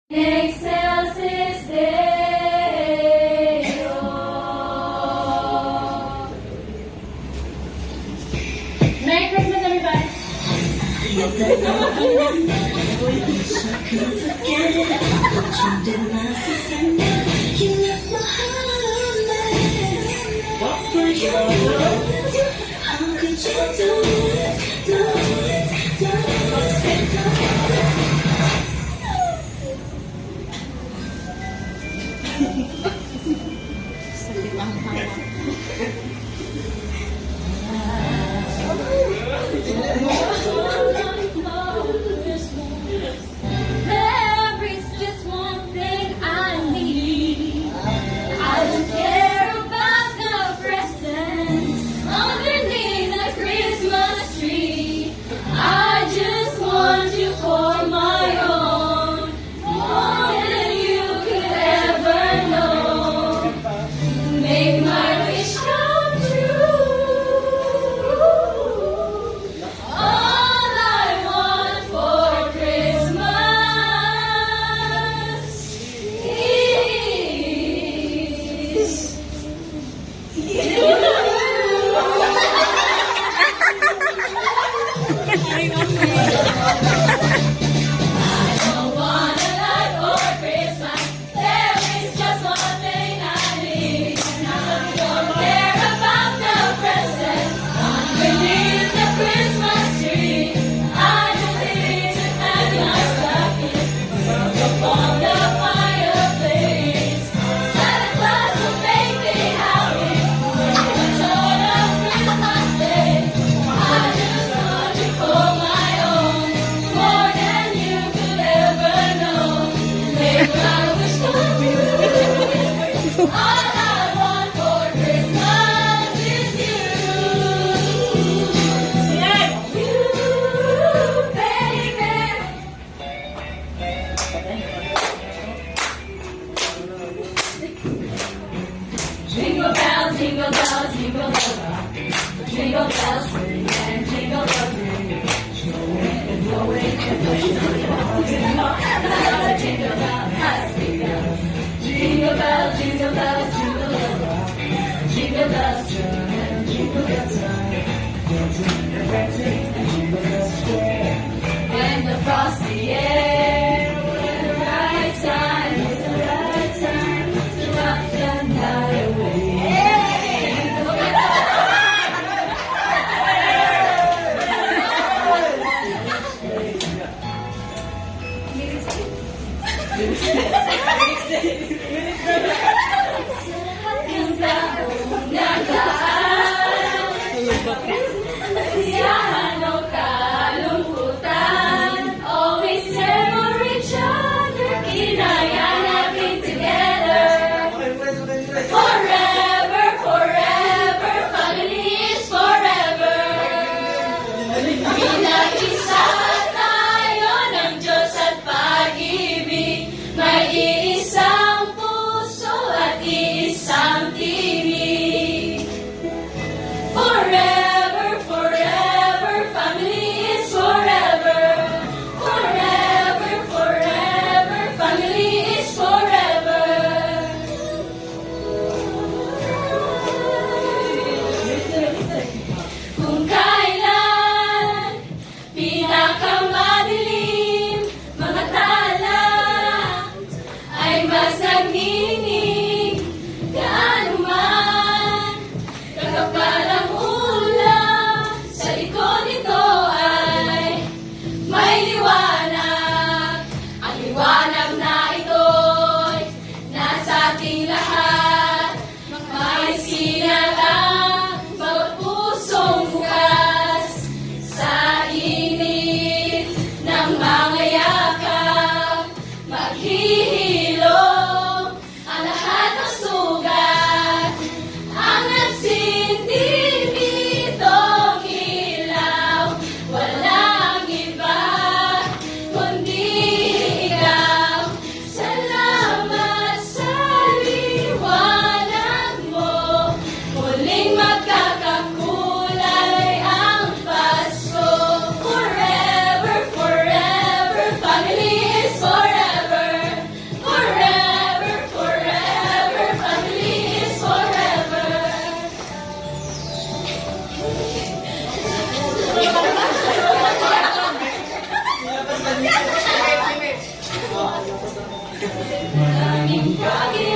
Excelsis Deo. Merry Christmas, everybody. There is just one thing I need. I don't care about the presents underneath the Christmas tree. I just want you for my own, more than you could ever know. Make my wish come true. All I want for Christmas is you. Jingle bells, jingle bells, jingle bells rock. Jingle bells ring and jingle bells ring. Snowing, blowing, and pushing on your horse and jingle bell, high bell. Jingle bells, jingle bells, jingle bells rock. Jingle bells turn and jingle bells run. Dancing and prancing and jingle bells square. In the frosty air, when the right time is the right time to rock the night away. Kasiyahan o kalungkutan, always there for each other. Kinaya natin together. Forever, forever, family is forever. Pinag-isa tayo ng Diyos at pag-ibig. May iisang puso Maraming bagay